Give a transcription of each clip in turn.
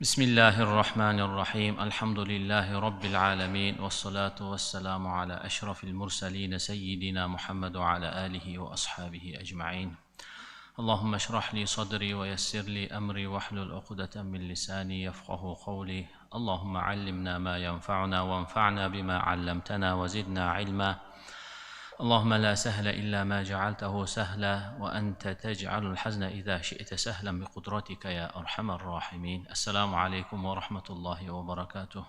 بسم الله الرحمن الرحيم الحمد لله رب العالمين والصلاة والسلام على أشرف المرسلين سيدنا محمد وعلى آله وأصحابه أجمعين اللهم اشرح لي صدري ويسر لي أمري واحلل عقدة من لساني يفقه قولي اللهم علمنا ما ينفعنا وانفعنا بما علمتنا وزدنا علما اللهم لا سهل إلا ما جعلته سهلا وأنت تجعل الحزن إذا شئت سهلا بقدرتك يا أرحم الراحمين السلام عليكم ورحمة الله وبركاته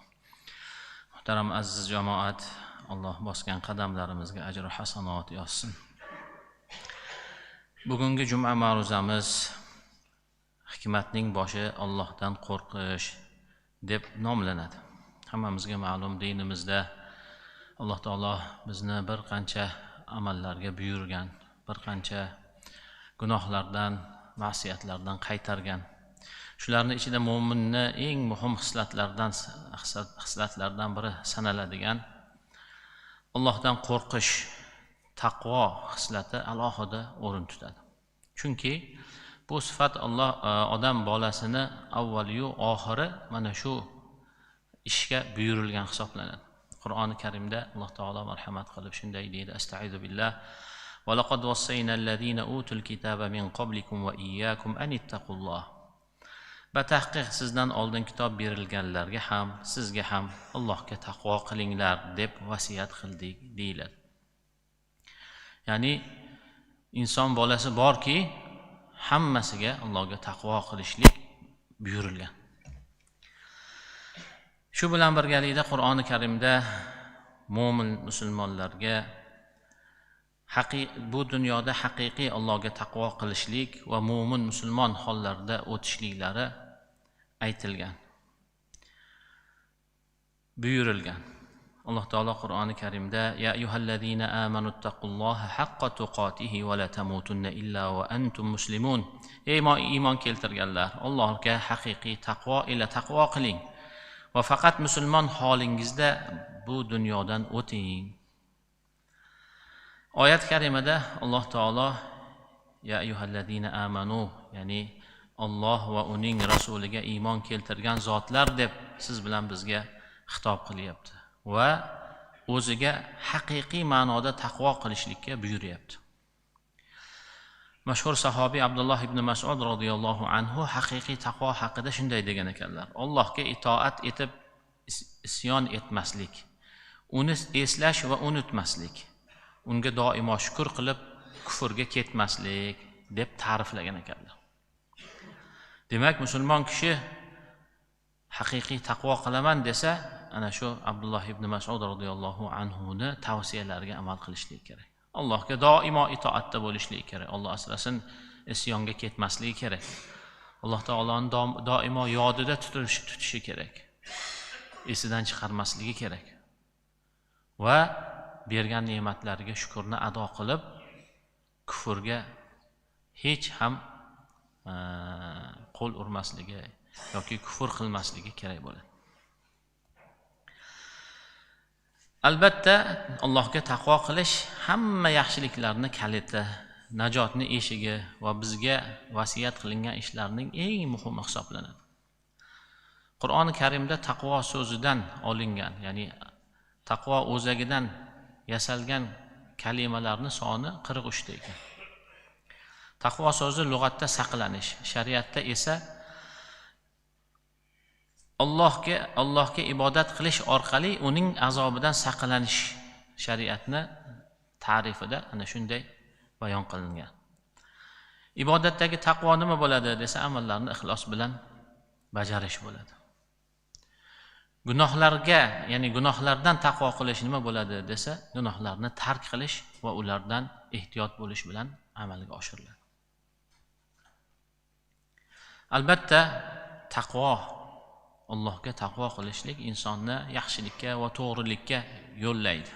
محترم aziz jamoat Alloh bosgan qadamlarimizga ajr va hasanat yozsin. Bugungi juma ma'ruzamiz hikmatning boshi Allohdan qo'rqish deb nomlanadi. Hammamizga ma'lum dinimizda Alloh taolo bizni bir qancha amallarga buyurgan, bir qancha gunohlardan, ma'siyatlardan qaytargan. Shularning ichida mo'minni eng muhim xislatlardan biri sanaladigan Allohdan qo'rqish, taqvo xislati alohida o'rin tutadi. Chunki bu sifat odam bolasini avvaliyu oxiri mana shu ishga buyurilgan hisoblanadi. Qur'oni Karimda Alloh taolo marhamat qilib shunday deydi: Astaizu billah va laqad wassayna allazina utul kitaba min qablikum va iyyakum an ittaqulloh. Batahqiq sizdan oldin kitob berilganlarga ham, sizga ham Allohga taqvo qilinglar deb vasiyat qildik deyiladi. Ya'ni inson bolasi borki, hammasiga Allohga taqvo qilishlik buyurilgan. Shu bilan birgalikda Qur'oni Karimda mo'min musulmonlarga bu dunyoda haqiqiy Allohga taqvo qilishlik va mo'min musulmon hollarda o'tishliklari aytilgan, buyurilgan. Alloh taolo Qur'oni Karimda ya ayyuhallazina amanutaqulloha haqqa tuqatihi va la tamutunna illa va antum muslimun. Ey iymon keltirganlar, Allohga haqiqiy taqvo ila taqvo qiling va faqat musulmon holingizda bu dunyodan o'ting. Oyat karimada Alloh taolo ya ayyuhallazina amanu, ya'ni Alloh va uning rasuliga iymon keltirgan zotlar deb siz bilan bizga xitob qilyapti va o'ziga haqiqiy ma'noda taqvo qilishlikka buyuryapti. Mashhur sahobiy Abdulloh ibn Mas'ud radhiyallohu anhu haqiqiy taqvo haqida shunday degan ekanlar: Allohga itoat etib isyon etmaslik, uni eslash va unutmaslik, unga doimo shukr qilib kufrga ketmaslik deb ta'riflagan ekanlar. Demak, musulmon kishi haqiqiy taqvo qilaman desa, ana shu Abdulloh ibn Mas'ud radhiyallohu anhuni tavsiyalariga amal qilishlik kerak. Allohga doimo itoatda bo'lishlik kerak. Alloh asrasin isyonga ketmasligi kerak. Alloh taoloni doimo yodida tutishi kerak. Esidan chiqarmasligi kerak. Va bergan ne'matlariga shukrni ado qilib, kufrga hech ham qo'l urmasligi yoki kufr qilmasligi kerak bo'ladi. Albatta, Allohga taqvo qilish hamma yaxshiliklarning kaliti, najotning eshigi va bizga vasiyat qilingan ishlarning eng muhimi hisoblanadi. Qur'oni Karimda taqvo so'zidan olingan, ya'ni taqvo o'zagidan yasalgan kalimalarning soni 43 ta ekan. Taqvo so'zi lug'atda saqlanish, shariatda esa Allohga ibodat qilish orqali uning azobidan saqlanish shariatni ta'rifida ana shunday bayon qilingan. Ibodatdagi taqvo nima bo'ladi desa, amallarni ixlos bilan bajarish bo'ladi. Gunohlarga, ya'ni gunohlardan taqvo qilish nima bo'ladi desa, gunohlarni tark qilish va ulardan ehtiyot bo'lish bilan amalga oshiriladi. Albatta, taqvo, Allohga taqvo qilishlik insonni yaxshilikka va to'g'rilikka yo'llaydi.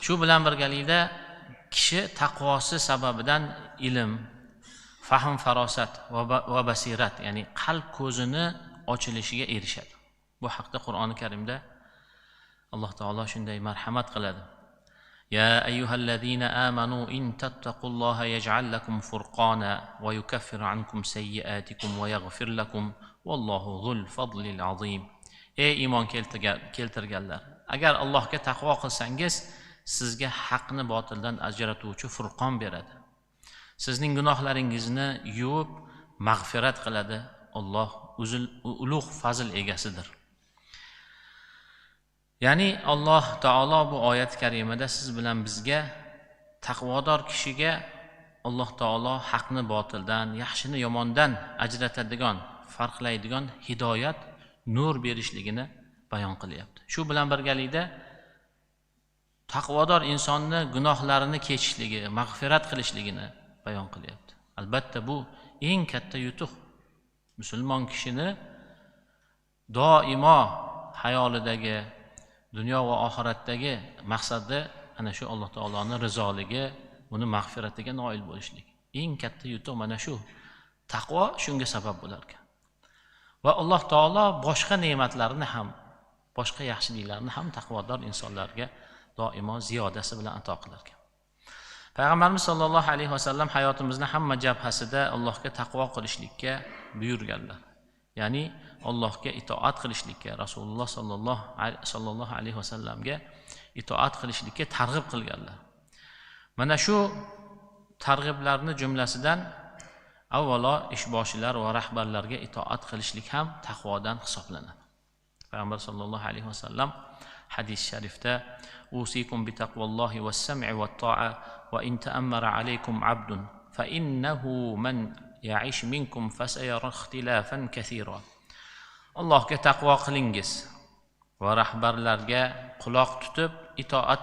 Shu bilan birgalikda kishi taqvosi sababidan ilm, fahm, farosat va basirat, ya'ni qalb ko'zini ochilishiga erishadi. Bu haqda Qur'oni Karimda Alloh taolo shunday marhamat qiladi: يا أيها الذين آمنوا إن تتقوا الله يجعل لكم فرقانا ويكفر عنكم سيئاتكم ويغفر لكم والله ذو الفضل العظيم. Ey iymon keltirganlar, agar Allohga taqvo qilsangiz, sizga haqni botildan ajratuvchi furqon beradi. Sizning gunohlaringizni yuvib mag'firat qiladi. Alloh ulug' fazl egasidir. Ya'ni Alloh taolo bu oyat karimada siz bilan bizga taqvodor kishiga Alloh taolo haqni botildan, yaxshini yomondan ajratadigan, farqlaydigan hidoyat, nur berishligini bayon qilyapti. Shu bilan birgalikda taqvodor insonni gunohlarini kechishligi, mag'firat qilishligini bayon qilyapti. Albatta bu eng katta yutuq. Musulmon kishini doimo hayolidagi, dunyo va oxiratdagi maqsadi ana shu Alloh taoloning rizoligi, uni mag'firatiga noil bo'lishlik. Eng katta yutuq mana shu. Taqvo shunga sabab bo'lar ekan. Va Alloh taolo boshqa ne'matlarni ham, boshqa yaxshiliklarni ham taqvodor insonlarga doimo ziyodasi bilan ato qilar ekan. Payg'ambarimiz sollallohu alayhi vasallam hayotimizning hamma jabhasida Allohga taqvo qilishlikka buyurganlar. Ya'ni Allohga itoat qilishlikka, Rasululloh sollallohu alayhi vasallamga itoat qilishlikka targ'ib qilganlar. Mana shu targ'iblarni jumlasidan avvalo ishboshilar va rahbarlarga itoat qilishlik ham taqvodan hisoblanadi. Payg'ambar sollallohu alayhi vasallam hadis sharifda usikum bi taqvallohi was sam'i wat ta'a va in ta'ammara alaykum 'abdun fa innahu man ya'ish minkum fasayara ikhtilafan kaseera. Allohga taqvo qilingiz va rahbarlarga quloq tutib itoat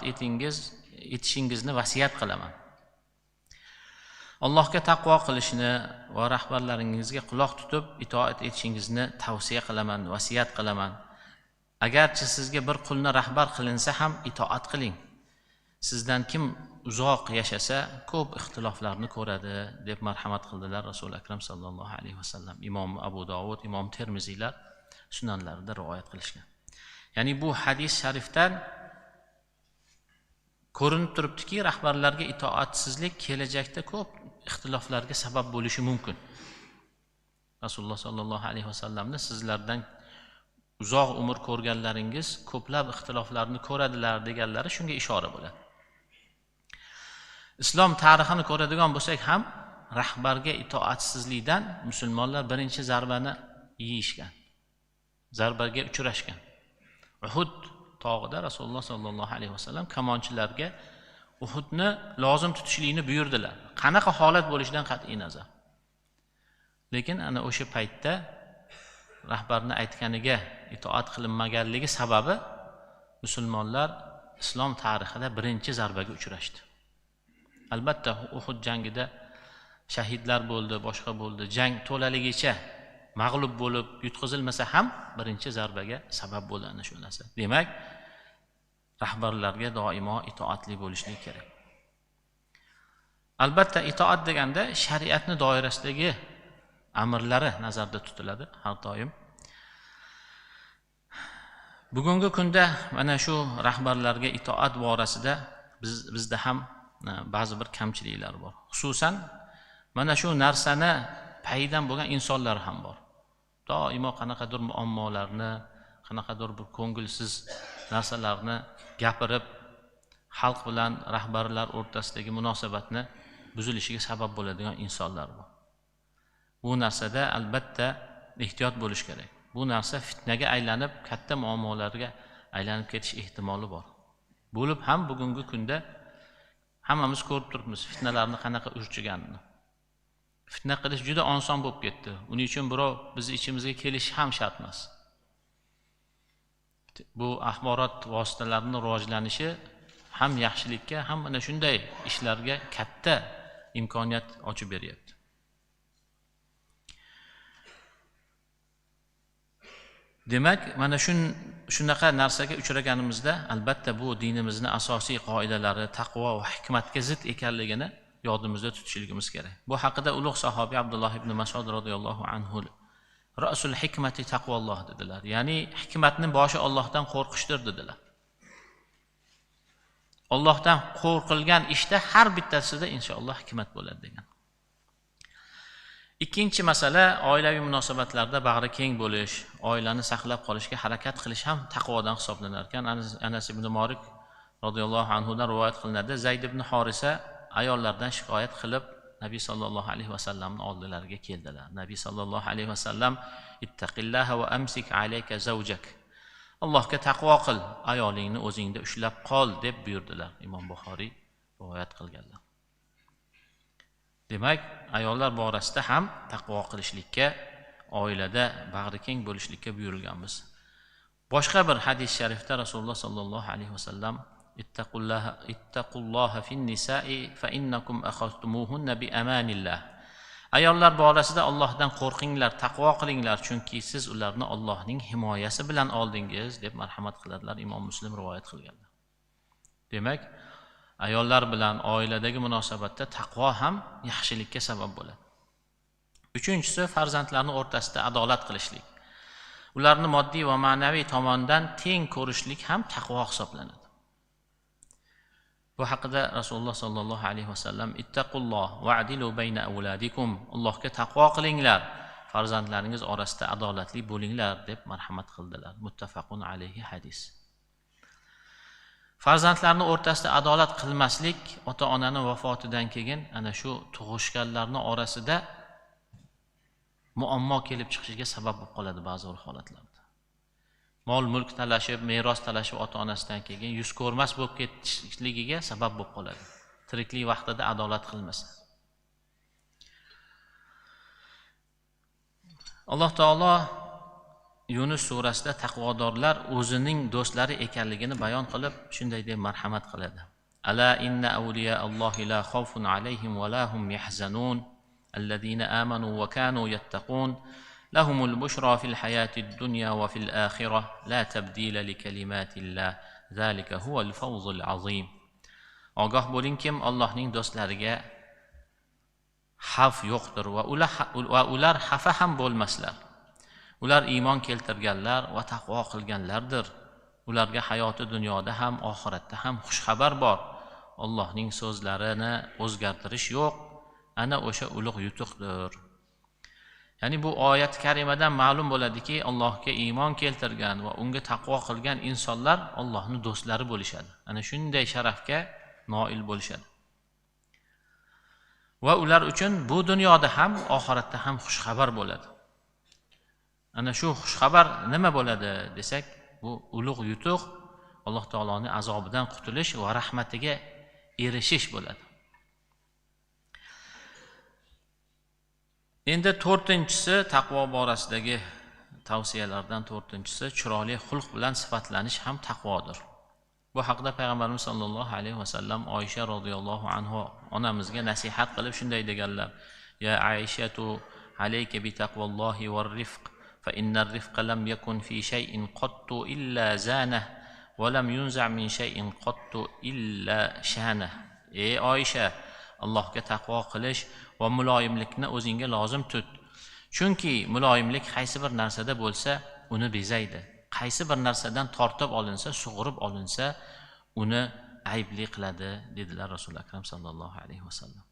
etishingizni vasiyat qilaman. Allohga taqvo qilishni va rahbarlaringizga quloq tutib itoat etishingizni tavsiya qilaman, vasiyat qilaman. Agarchi sizga bir qulni rahbar qilinsa ham itoat qiling. Sizdan kim uzoq yashasa ko'p ixtiloflarni ko'radi deb marhamat qildilar Rasul akram sallallohu alayhi vasallam. Imom Abu Dovud, Imom Termiziylar sunanlarida rivoyat qilishgan. Ya'ni bu hadis sharifdan ko'rinib turibdiki, rahbarlarga itoatsizlik kelajakda ko'p ixtiloflarga sabab bo'lishi mumkin. Rasululloh sollallohu alayhi vasallamni sizlardan uzoq umr ko'rganlaringiz ko'plab ixtiloflarni ko'radilar deganlari shunga ishora bo'ladi. Islom tarixini ko'radigan bo'lsak ham rahbarga itoatsizlikdan musulmonlar birinchi zarbani yeyishgan. Zarbaga uchrashgan. Uhud tog'ida Rasululloh sollallohu alayhi vasallam kamonchilarga Uhudni lozim tutishlikni buyurdilar. Qanaqa holat bo'lishidan qat'iy nazar. Lekin ana o'sha paytda rahbarning aytganiga itoat qilinmaganligi sababi musulmonlar islom tarixida birinchi zarbaga uchrashdi. Albatta Uhud jangida shahidlar bo'ldi, boshqa bo'ldi. Jang to'laligicha mag'lub bo'lib yutqizilmasa ham birinchi zarbaga sabab bo'ldi ana shu narsa. Demak, rahbarlarga doimo itoatli bo'lishlik kerak. Albatta itoat deganda shariatning doirasidagi amrlari nazarda tutiladi har doim. Bugungi kunda mana shu rahbarlarga itoat borasida bizda ham ba'zi bir kamchiliklar bor. Xususan mana shu narsani paydan bo'lgan insonlar ham bor. Doimo qanaqadir muammolarni, qanaqadir bir ko'ngilsiz narsalarni gapirib, xalq bilan rahbarlar o'rtasidagi munosabatni buzilishiga sabab bo'ladigan insonlar bor. Bu narsada albatta ehtiyot bo'lish kerak. Bu narsa fitnaga aylanib, katta muammolarga aylanib ketish ehtimoli bor. Bo'lib ham bugungi kunda hammamiz ko'rib turibmiz fitnalarni qanaqa urchiganini. Fitna qilish juda oson bo'lib ketdi. Uning uchun birov bizni ichimizga kelishi ham shart emas. Bu axborot vositalarining rivojlanishi ham yaxshilikka, ham mana shunday ishlarga katta imkoniyat ochib beryapti. Demak, mana shunaqa narsaga uchraganimizda albatta bu dinimizning asosiy qoidalari, taqvo va hikmatga zid ekanligini yodimizda tutishligimiz kerak. Bu haqida ulug' sahobiy Abdulloh ibn Mas'ud radhiyallohu anhu Rasul hikmati taqvolloh dedilar. Ya'ni hikmatning boshi Allohdan qo'rqishdir dedilar. Allohdan qo'rqilgan ishda har bittasida inshaalloh hikmat bo'ladi degan. Ikkinchi masala, oilaviy munosabatlarda bag'ri keng bo'lish, oilani saqlab qolishga harakat qilish ham taqvodan hisoblanar ekan. Anas ibn Molik radhiyallohu anhu dan rivoyat qilinadi. Zayd ibn Horisa ayollardan shikoyat qilib Nabiy sallallohu alayhi vasallamning oldilariga keldilar. Nabiy sallallohu alayhi vasallam ittaqillaha va amsik alayka zawjak. Allohga taqvo qil, ayolingni o'zingda ushlab qol deb buyurdilar. Imom Buxoriy rivoyat qilganlar. Demak, ayollar borasida ham taqvo qilishlikka, oilada bag'ri keng bo'lishlikka buyurilganmiz. Boshqa bir hadis sharifda Rasululloh sallallohu alayhi vasallam ittaqulloha fin nisa'i fa innakum akhadtumuhunna bi amanillah. Ayollar borasida Allohdan qo'rqinglar, taqvo qilinglar, chunki siz ularni Allohning himoyasi bilan oldingiz deb marhamat qiladilar. Imom Muslim rivoyat qilganlar. Demak, ayollar bilan oiladagi munosabatda taqvo ham yaxshilikka sabab bo'ladi. Uchinchisi, farzandlarning o'rtasida adolat qilishlik. Ularni moddiy va ma'naviy tomondan teng ko'rishlik ham taqvo hisoblanadi. Bu haqida Rasululloh sallallohu alayhi vasallam ittaqulloh wa'dilu bayna awladikum. Allohga taqvo qilinglar, farzandlaringiz orasida adolatli bo'linglar deb marhamat qildilar. Muttafaqun alayhi hadis. Farzandlarning o'rtasida adolat qilmaslik ota-onaning vafotidan keyin ana shu tug'ishganlarning orasida muammo kelib chiqishiga sabab bo'lib qoladi ba'zi bir holatlarda. Mol mulk talashib, meros talashib ota-onasidan keyin yuz ko'rmas bo'lib ketishligiga sabab bo'lib qoladi. Tiriklik vaqtida adolat qilmasa. Alloh taolo Yunus surasida taqvodorlar o'zining do'stlari ekanligini bayon qilib, shunday deb marhamat qiladi. Ala inna awliya Allohi la khawfun alayhim va la hum yahzanun alladhina amanu va kanu yattaqun lahumul bushra fil hayatid dunya va fil akhirah la tabdila li kalimatillah zalika huval fawzul azim. Ogoh bo'ling, kim Allohning do'stlariga xavf yo'qdir va ular xafa ham bo'lmaslar. Ular iymon keltirganlar va taqvo qilganlardir. Ularga hayoti dunyoda ham oxiratda ham xushxabar bor. Allohning so'zlarini o'zgartirish yo'q. Ana o'sha ulug' yutuqdir. Ya'ni bu oyat karimadan ma'lum bo'ladiki, Allohga iymon keltirgan va unga taqvo qilgan insonlar Allohning do'stlari bo'lishadi. Ana shunday sharafga noil bo'lishadi. Va ular uchun bu dunyoda ham oxiratda ham xushxabar bo'ladi. Ana shu xushxabar nima bo'ladi desak, bu ulug' yutuq, Alloh taoloning azobidan qutulish va rahmatiga erishish bo'ladi. Endi to'rtinchisi, taqvo borasidagi tavsiyalardan to'rtinchisi, chiroyli xulq bilan sifatlanish ham taqvodir. Bu haqda Payg'ambarimiz sollallohu alayhi vasallam Oysha radhiyallohu anha onamizga nasihat qilib shunday deganlar: "Ya Aishatu, alayka bi taqvallohi var rifq, fa innar rifqa lam yakun fi shay'in qattu illa zanah, va lam yunza' min shay'in qattu illa shanah." Ey Oysha, Allohga taqvo qilish va muloyimlikni o'zingga lozim tut. Chunki muloyimlik qaysi bir narsada bo'lsa, uni bezaydi. Qaysi bir narsadan tortib olinsa, sug'urib olinsa, uni aybli qiladi, dedilar Rasul akram sallallohu alayhi vasallam.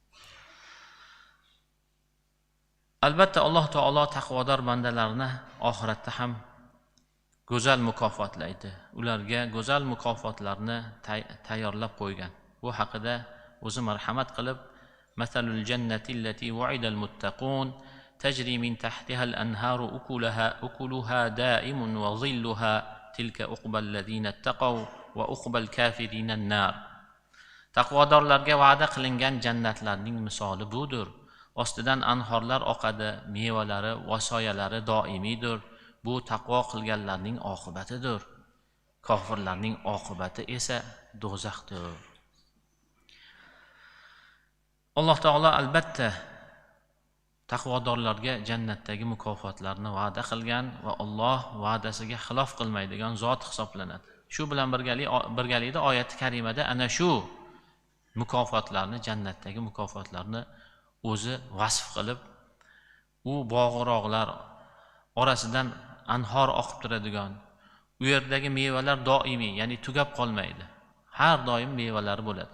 Albatta Alloh taolo taqvodor bandalarni oxiratda ham go'zal mukofotlaydi. Ularga go'zal mukofotlarni tayyorlab qo'ygan. Bu haqida o'zi marhamat qilib, masalul jannati allati wa'idal muttaqun tajri min tahtiha al-anharu ukuluha da'imun wa dhilluha tilka uqbal ladina taqaw wa uqbal kafirina an-nar. Taqvodorlarga va'da qilingan jannatlarning misoli budir. Ostidan anhorlar oqadi, mevalari va soyalari doimiydir. Bu taqvo qilganlarning oqibatidir. Kofirlarning oqibati esa do'zaxdir. Alloh taolo albatta taqvodorlarga jannatdagi mukofotlarni va'da qilgan va Alloh va'dasiga xilof qilmaydigan zot hisoblanadi. Shu bilan birgalikda oyat karimada ana shu mukofotlarni, jannatdagi mukofotlarni o'zi vasf qilib, u bog'roqlar orasidan anhor oqib turadigan, u yerdagi mevalar doimiy, ya'ni tugab qolmaydi. har doim mevalari bo'ladi.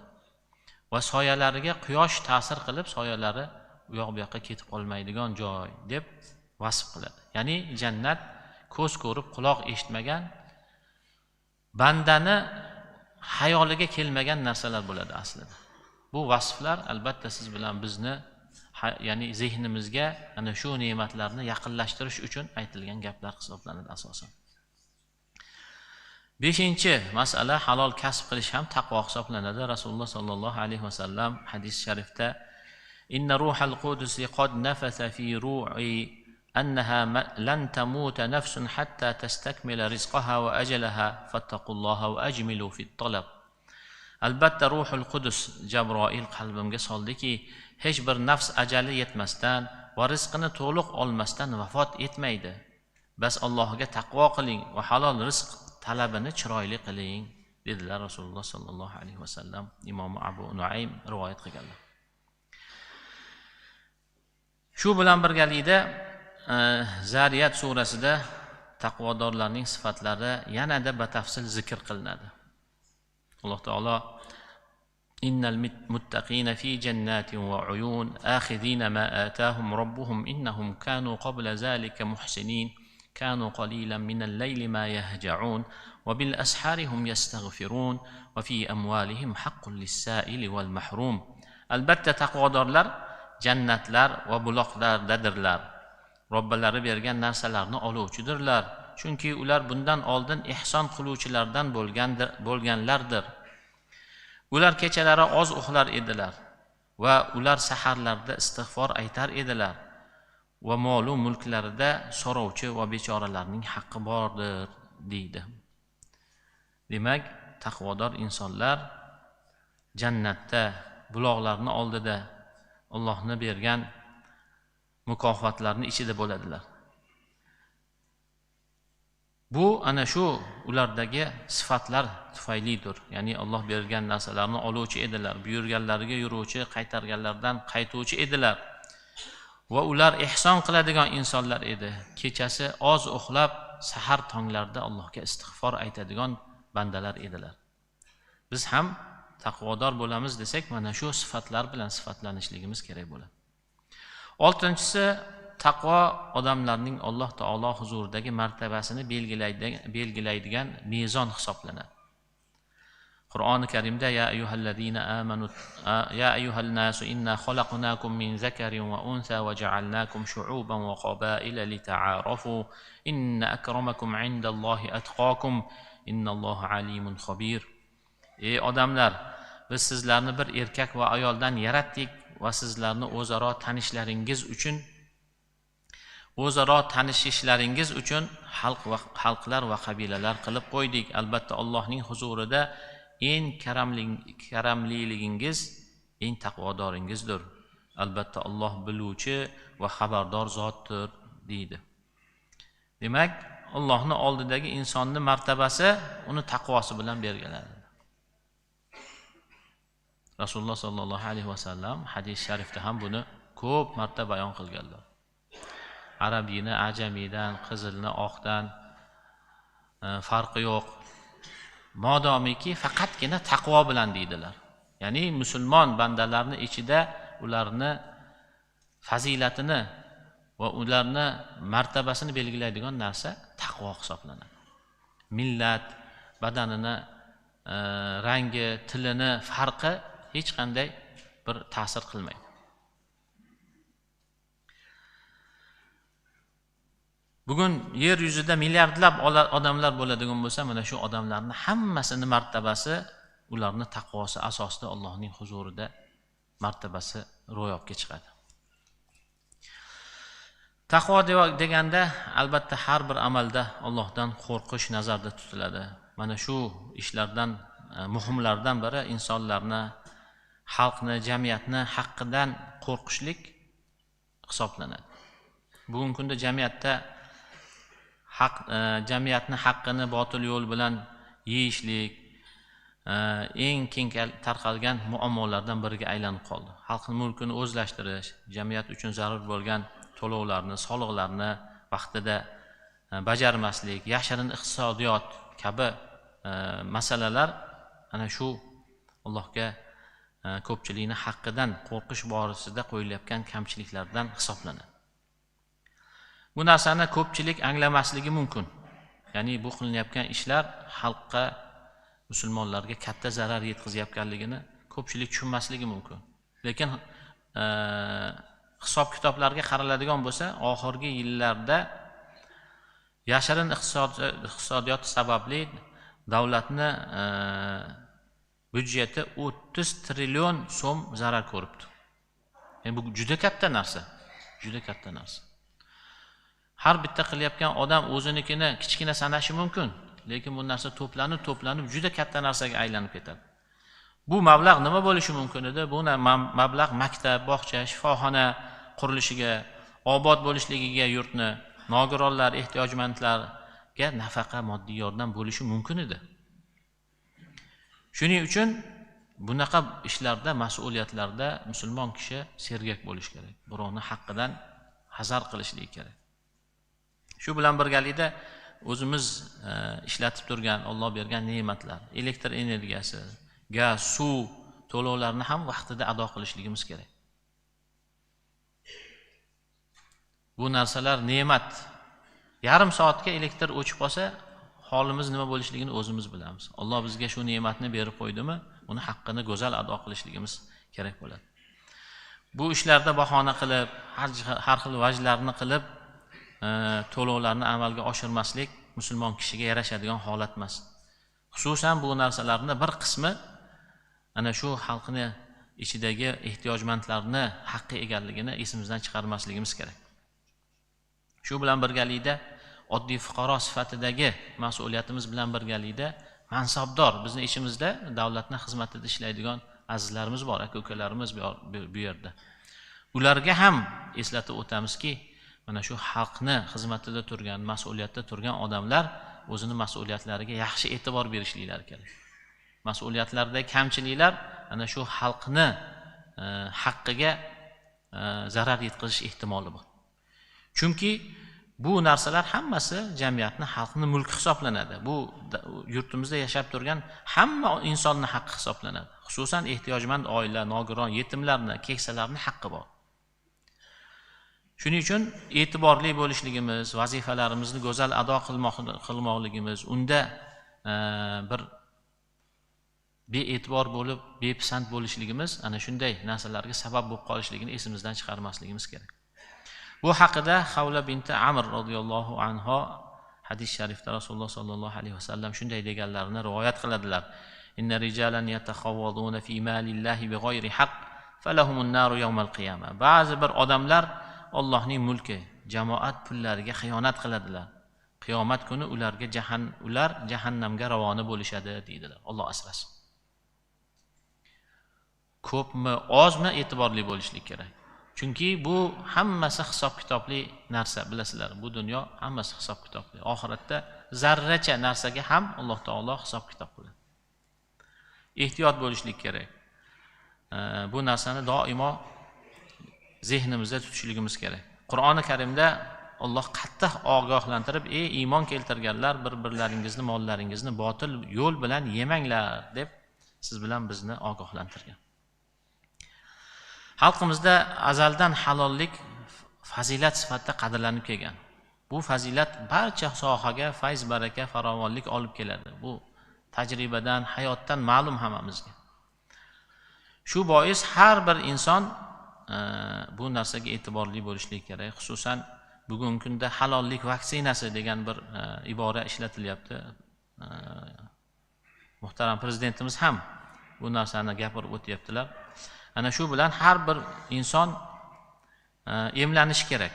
Va soyalariga quyosh ta'sir qilib, soyalari u yoq bu yoqqa ketib qolmaydigan joy deb vasf qiladi. Ya'ni jannat ko'z ko'rib, quloq eshitmagan, bandani hayoliga kelmagan narsalar bo'ladi aslida. Bu vasflar albatta siz bilan bizni, ya'ni zehnimizga ana shu ne'matlarni yaqinlashtirish uchun aytilgan gaplar hisoblanadi asosan. 5-masala halol kasb qilish ham taqvo hisoblanadi. Rasululloh sallallohu alayhi vasallam hadis sharifda inna ruhal qudusi qad nafatha fi ru'i annaha lan tamuta nafsun hatta tastakmila rizqaha va ajalaha fattaqulloha va ajmilu fit talab. Albatta ruhul qudus Jabroil qalbimga soldiki, hech bir nafs ajali yetmasdan va rizqini to'liq olmasdan vafot etmaydi. Bas Allohga taqvo qiling va halol rizq talabini chiroyli qiling dedilar Rasululloh sallallohu alayhi vasallam. Imom Abu Nuaym rivoyat qilganlar. Shu bilan birgalikda Zariyat surasida taqvodorlarning sifatlari yanada batafsil zikr qilinadi. Alloh taolo innal muttaqina fi jannatin wa uyun akhidina ma atahum robbuhum innahum kanu qabla zalika muhsinin kanu qalilan minal layli ma yahja'un wa bil ashari hum yastaghfirun wa fi amwalihim haqqun lis-sa'ili wal mahrum. Albatta taqvodorlar jannatlar va buloqlardadirlar. Robbilari bergan narsalarni oluvchidirlar. Chunki ular bundan oldin ihson qiluvchilardan bo'lganlardir. Ular kechalari oz uxlar edilar va ular saharlarda istig'for aytar edilar. Va mol va mulklarida so'rovchi va bechoralarning haqqi bordir deydi. Demak, taqvodor insonlar jannatda, buloqlarning oldida Allohning bergan mukofotlarning ichida bo'ladilar. Bu ana shu ulardagi sifatlar tufaylidir. Ya'ni Alloh bergan narsalarni oluvchi edilar, buyurganlariga yuruvchi, qaytarganlardan qaytuvchi edilar. Va ular ihson qiladigan insonlar edi. Kechasi oz uxlab, sahar tonglarda Allohga istig'for aytadigan bandalar edilar. Biz ham taqvodor bo'lamiz desak, mana shu sifatlar bilan sifatlanishligimiz kerak bo'ladi. 6-si taqvo odamlarning Alloh taolo huzuridagi martabasini belgilaydigan mezon hisoblanadi. Qur'oni Karimda ya ayyuhallazina amanu ya ayyuhan nasu inna khalaqnakum min zakarin wa untha wa ja'alnakum shu'uban wa qabaila lita'arafu inna akramakum 'indallahi atqakum innalloha alimun khabir. Ey odamlar, biz sizlarni bir erkak va ayoldan yaratdik va sizlarni o'zaro tanishishlaringiz uchun xalqlar va qabilalar qilib qo'ydik. Albatta Allohning huzurida eng karamliligingiz eng taqvodoringizdir. Albatta Alloh biluvchi va xabardor zotdir deydi. Demak, Allohning oldidagi insonning martabasi uni taqvosi bilan belgilanadi. Rasululloh sallallohu alayhi vasallam hadis sharifda ham buni ko'p marta bayon qilganlar. Arabiyni ajamiydan, qizilni oqdan farqi yo'q. Modomiki faqatgina taqvo bilan deydilar. Ya'ni musulmon bandalarning ichida ularni fazilatini va ularni martabasini belgilaydigan narsa taqvo hisoblanadi. Millat, badanini rangi, tilini farqi hech qanday bir ta'sir qilmaydi. Bugun yer yuzida milliardlab odamlar bo'ladigan bo'lsa, mana shu odamlarning hammasini martabasi, ularning taqvosi asosida Allohning huzurida martabasi ro'yobga chiqadi. Taqvo deganda albatta har bir amalda Allohdan qo'rqish nazarda tutiladi. Mana shu ishlardan muhimlardan biri insonlarni, xalqni, jamiyatni haqqidan qo'rqishlik hisoblanadi. Bugungi kunda jamiyatni haqqini botil yo'l bilan yeyishlik eng keng tarqalgan muammolardan biriga aylanib qoldi. Xalqning mulkini o'zlashtirish, jamiyat uchun zarur bo'lgan to'lovlarni, soliqlarni vaqtida bajarmaslik, yashirin iqtisodiyot kabi masalalar ana shu Allohga ko'pchilikni haqqidan qo'rqish borasida qo'yilayotgan kamchiliklardan hisoblanadi. Bu narsani ko'pchilik anglamasligi mumkin. Ya'ni bu qilinayotgan ishlar xalqqa, musulmonlarga katta zarar yetkazayotganligini ko'pchilik tushunmasligi mumkin. Lekin hisob kitoblarga qaraladigan bo'lsa, oxirgi yillarda yashirin iqtisodiyot sababli davlatni byudjeti 30 trillion so'm zarar ko'ribdi. Yani bu juda katta narsa. Juda katta narsa. Har bitta qilayotgan odam o'zinikini kichkina sanashi mumkin, lekin bu narsa to'planib juda katta narsaga aylanib ketadi. Bu mablag' nima bo'lishi mumkin edi? Bu mablag' maktab, bog'cha, shifoxona qurilishiga, obod bo'lishligiga yurtni, nogironlar, ehtiyojmandlarga nafaqa, moddiy yordam bo'lishi mumkin edi. Shuning uchun bunaqa ishlarda, mas'uliyatlarda musulmon kishi sergak bo'lish kerak. Birovni haqqidan hazar qilishligi kerak. Shu bilan birgalikda o'zimiz ishlatib turgan Alloh bergan ne'matlar, elektr energiyasi, gaz, suv to'lovlarini ham vaqtida ado qilishligimiz kerak. Bu narsalar ne'mat. Yarim soatga elektr o'chib qolsa, holimiz nima bo'lishligini o'zimiz bilamiz. Alloh bizga shu ne'matni berib qo'ydimi, uni haqqini go'zal ado qilishligimiz kerak bo'ladi. Bu ishlarda bahona qilib, har xil vajlarni qilib to'lovlarni amalga oshirmaslik musulmon kishiga yarashadigan holat emas. Xususan bu narsalarning bir qismi ana shu xalqni ichidagi ehtiyojmandlarni haqqi egalligini esimizdan chiqarmasligimiz kerak. Shu bilan birgalikda oddiy fuqaro sifatidagi mas'uliyatimiz bilan birgalikda mansabdor, bizning ishimizda davlatning xizmatida ishlaydigan azizlarimiz bor, aka-ukalarimiz bu yerda. Ularga ham eslatib o'tamizki, mana shu xalqni xizmatida turgan, mas'uliyatda turgan odamlar o'zini mas'uliyatlariga yaxshi e'tibor berishliklari kerak. Mas'uliyatlarda kamchiliklar ana shu xalqni haqqiga zarar yetkazish ehtimoli bor. Chunki bu narsalar hammasi jamiyatni, xalqni mulki hisoblanadi. Bu yurtimizda yashab turgan hamma insonning haqqi hisoblanadi. Xususan ehtiyojmand oila, nogiron, yetimlarni, keksalarning haqqi bor. Shuning uchun e'tiborli bo'lishligimiz, vazifalarimizni go'zal ado qilmoqligimiz, unda bir bee'tibor bo'lib, bepisand bo'lishligimiz ana shunday narsalarga sabab bo'lib qolishligini esimizdan chiqarmasligimiz kerak. Bu haqida Havla binti Amr radhiyallohu anha hadis sharifda Rasululloh sallallohu alayhi vasallam shunday deganlarini rivoyat qiladilar. Inna rijalan yatakhawwaduna fi malillahi bighayri haqq falahumun naru yawmal qiyamah. Ba'zi bir odamlar Allohning mulki, jamoat pullariga xiyonat qiladilar. Qiyomat kuni ular jahannamga ravona bo'lishadi deydilar. Alloh asrasin. Ko'pmi, ozmi e'tiborli bo'lishlik kerak. Chunki bu hammasi hisob kitobli narsa, bilasizlar. Bu dunyo hammasi hisob kitobli. Oxiratda zarracha narsaga ham Alloh taolo hisob kitob qiladi. Ehtiyot bo'lishlik kerak. Bu narsani doimo zehnimizda tutishligimiz kerak. Qur'oni Karimda Alloh qattiq ogohlantirib, ey iymon keltirganlar, bir-birlaringizni, mollaringizni botil yo'l bilan yemanglar deb siz bilan bizni ogohlantirgan. Xalqimizda azaldan halollik fazilat sifatida qadrlanib kelgan. Bu fazilat barcha sohaga fayz, baraka, farovonlik olib keladi. Bu tajribadan, hayotdan ma'lum hammamizga. Shu bois har bir inson bu narsaga e'tiborli bo'lishlik kerak. Xususan bugungi kunda halollik vaksinasi degan bir ibora ishlatilyapti. Muhtaram prezidentimiz ham bu narsani gapirib o'tyaptilar. Ana shu bilan har bir inson emlanishi kerak.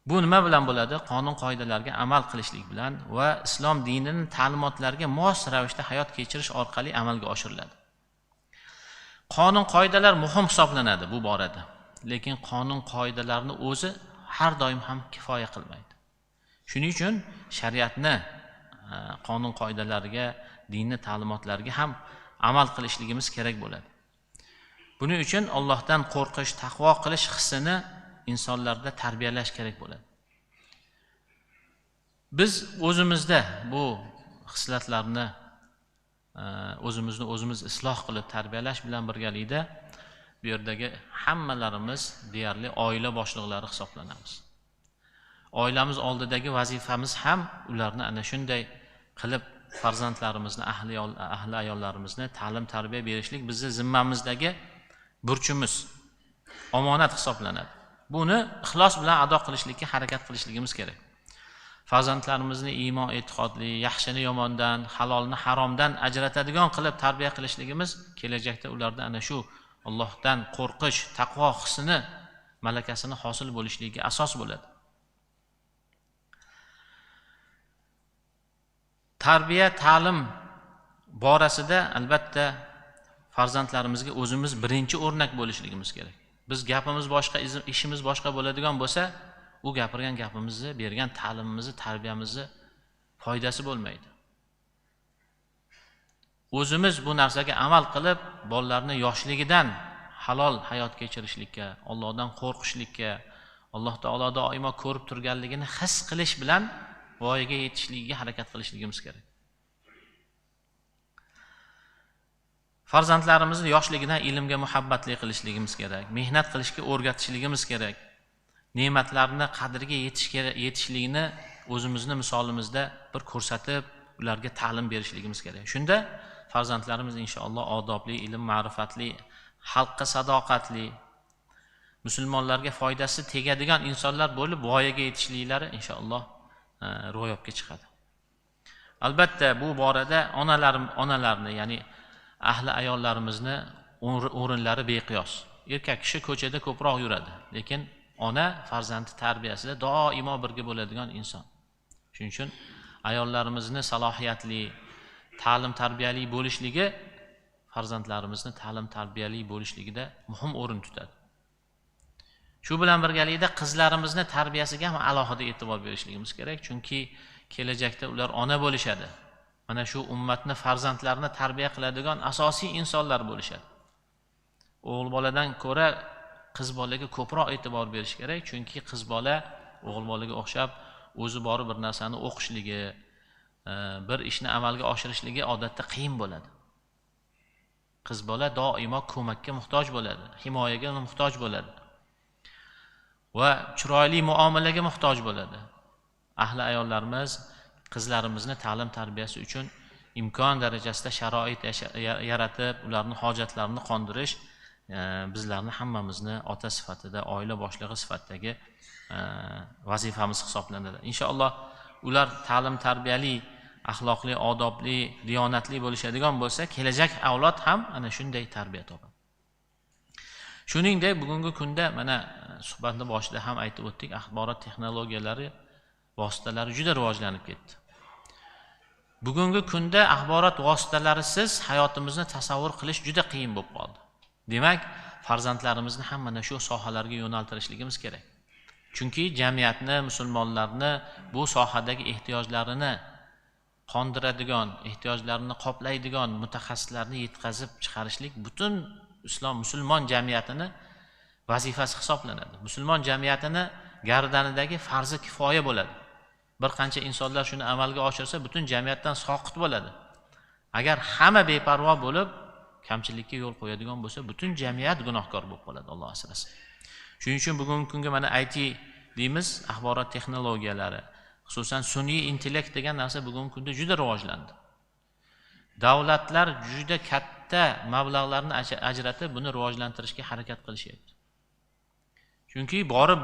Bu nima bilan bo'ladi? Qonun qoidalarga amal qilishlik bilan va islom dinining ta'limotlariga mos ravishda hayot kechirish orqali amalga oshiriladi. Qonun qoidalar muhim hisoblanadi bu borada. Lekin qonun qoidalarning o'zi har doim ham kifoya qilmaydi. Shuning uchun shariatni qonun qoidalariga, dinning ta'limotlariga ham amal qilishligimiz kerak bo'ladi. Buning uchun Allohdan qo'rqish, taqvo qilish hissini insonlarda tarbiyalash kerak bo'ladi. Biz o'zimizda bu hislatlarni o'zimizni o'zimiz isloh qilib tarbiyalash bilan birgalikda bu yerdagi hammalarimiz deyarli oila boshliqlari hisoblanamiz. Oilamiz oldidagi vazifamiz ham ularni ana shunday qilib farzandlarimizni, ahli ayollarimizni ta'lim tarbiya berishlik bizning zimmamizdagi burchimiz, omonat hisoblanadi. Buni ixlos bilan ado qilishlikka harakat qilishligimiz kerak. Farzandlarimizni iymon e'tiqodli, yaxshini yomondan, halolni haromdan ajratadigan qilib tarbiya qilishligimiz kelajakda ularda ana shu Allohdan qo'rqish, taqvo hissini, malakasini hosil bo'lishligiga asos bo'ladi. Tarbiya, ta'lim borasida albatta farzandlarimizga o'zimiz birinchi o'rnak bo'lishligimiz kerak. Biz gapimiz boshqa, ishimiz boshqa bo'ladigan bo'lsa, u gapirgan gapimizni, bergan ta'limimizni, tarbiyamizni foydasi bo'lmaydi. O'zimiz bu narsaga amal qilib, bolalarni yoshligidan halol hayot kechirishlikka, Allohdan qo'rqishlikka, Alloh taolo doimo ko'rib turganligini his qilish bilan voyaga yetishligiga harakat qilishligimiz kerak. Farzandlarimizni yoshligidan ilmga muhabbatli qilishligimiz kerak, mehnat qilishga o'rgatishligimiz kerak. Ne'matlarni qadriga yetishligini o'zimizni misolimizda bir ko'rsatib, ularga ta'lim berishligimiz kerak. Shunda farzandlarimiz inshaalloh odobli, ilm ma'rifatli, xalqqa sadoqatli, musulmonlarga foydasi tegadigan insonlar bo'lib voyaga yetishliklari inshaalloh ro'yobga chiqadi. Albatta bu borada onalarni, ya'ni ahli ayollarimizni o'rinlari beqiyos. Erkak kishi ko'chada ko'proq yuradi, lekin ona farzandi tarbiyasida doimo birga bo'ladigan inson. Shuning uchun ayollarimizni salohiyatli, ta'lim tarbiyali bo'lishligi farzandlarimizni ta'lim tarbiyali bo'lishligida muhim o'rin tutadi. Shu bilan birgalikda qizlarimizni tarbiyasiga ham alohida e'tibor berishligimiz kerak, chunki kelajakda ular ona bo'lishadi. Mana shu ummatni farzandlarini tarbiya qiladigan asosiy insonlar bo'lishadi. O'g'il boladan ko'ra qiz bolaga ko'proq e'tibor berish kerak, chunki qiz bola o'g'il bolaga o'xshab o'zi borib bir narsani o'qishligi, bir ishni amalga oshirishligi odatda qiyin bo'ladi. Qiz bola doimo ko'makka muhtoj bo'ladi, himoyaga muhtoj bo'ladi va chiroyli muomalaga muhtoj bo'ladi. Ahli ayollarimiz qizlarimizni ta'lim tarbiyasi uchun imkon darajasida sharoit yaratib, ularning hojatlarini qondirish bizlarni hammamizni ota sifatida, oila boshlig'i sifatidagi vazifamiz hisoblanadi. Inshaalloh ular ta'lim tarbiyali, axloqli, odobli, diyonatli bo'lishadigan bo'lsa, kelajak avlod ham ana shunday tarbiya topadi. Shuningdek, bugungi kunda mana suhbatning boshida ham aytib o'tdik, axborot texnologiyalari vositalari juda rivojlanib ketdi. Bugungi kunda axborot vositalarisiz hayotimizni tasavvur qilish juda qiyin bo'lib qoldi. Demak, farzandlarimizni ham mana shu sohalarga yo'naltirishligimiz kerak. Chunki jamiyatni, musulmonlarni bu sohadagi ehtiyojlarini qondiradigan, ehtiyojlarini qoplaydigan mutaxassislarni yetkazib chiqarishlik butun musulmon jamiyatini vazifasi hisoblanadi. Musulmon jamiyatini gardanidagi farzi kifoya bo'ladi. Bir qancha insonlar shuni amalga oshirsa, butun jamiyatdan soqit bo'ladi. Agar hamma beparvo bo'lib, kamchilikka yo'l qo'yadigan bo'lsa, butun jamiyat gunohkor bo'lib qoladi, Alloh asrasin. Shuning uchun bugungi kunga mana IT deymiz, axborot texnologiyalari, xususan sun'iy intellekt degan narsa bugungi kunda juda rivojlandi. Davlatlar juda katta mablag'larni ajratib, buni rivojlantirishga harakat qilishyapti. Chunki borib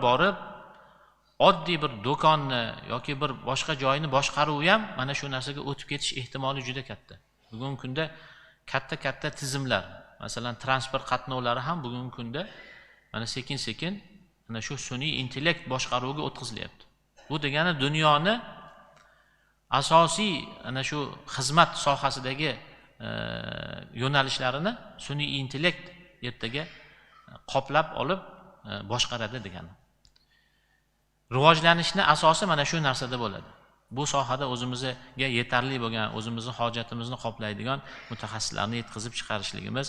oddiy bir do'konni yoki bir boshqa joyni boshqaruvi ham mana shu narsaga o'tib ketish ehtimoli juda katta. Bugungi kunda katta tizimlar, masalan transport qatnovlari ham bugungi kunda mana sekin-sekin mana shu sun'iy intellekt boshqaruviga o'tkazilyapti. Bu degani dunyoni asosiy ana shu xizmat sohasidagi yo'nalishlarini sun'iy intellekt ertaga qoplab olib boshqaradi degani. Rivojlanishni asosi mana shu narsada bo'ladi. Bu sohada o'zimizga yetarli bo'lgan, o'zimizning hojatimizni qoplaydigan mutaxassislarni yetkazib chiqarishligimiz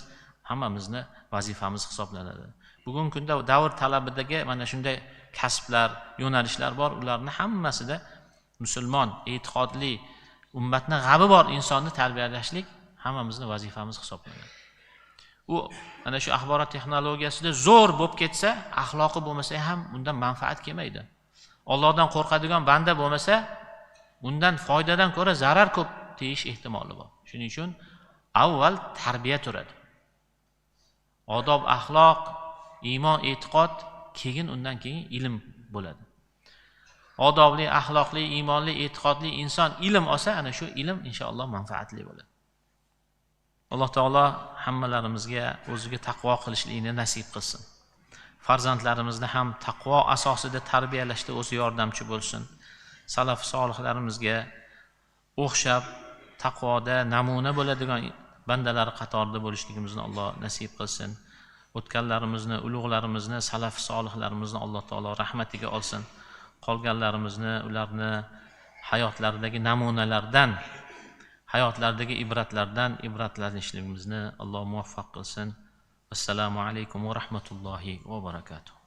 hammamizni vazifamiz hisoblanadi. Bugungi kunda davr talabidagi mana shunday kasblar, yo'nalishlar bor, ularning hammasida musulmon, e'tiqodli, ummatning g'abi bor insonni tarbiyalashlik hammamizni vazifamiz hisoblanadi. U ana shu axborot texnologiyasida zo'r bo'lib ketsa, axloqi bo'lmasa ham undan manfaat kelmaydi. Allohdan qo'rqadigan banda bo'lmasa, undan foydadan ko'ra zarar ko'p tegish ehtimoli bor. Shuning uchun avval tarbiya turadi. Odob, axloq, iymon, e'tiqod, keyin undan keyin ilm bo'ladi. Odobli, axloqli, iymonli, e'tiqodli inson ilm olsa, ana shu ilm inshaalloh manfaatli bo'ladi. Alloh taolo hammalarimizga o'ziga taqvo qilishlikni nasib qilsin. Farzandlarimizni ham taqvo asosida tarbiyalashda o'zi yordamchi bo'lsin. Salaf solihlarimizga o'xshab taqvoda namuna bo'ladigan bandalar qatorida bo'lishligimizni Alloh nasib qilsin. O'tganlarimizni, ulug'larimizni, salaf solihlarimizni Alloh taolo rahmatiga olsin. Qolganlarimizni ularni hayotlaridagi namunalardan, hayotlaridagi ibratlardan ibratlanishligimizni Alloh muvaffaq qilsin. Assalomu alaykum va rahmatullohi va barakatuh.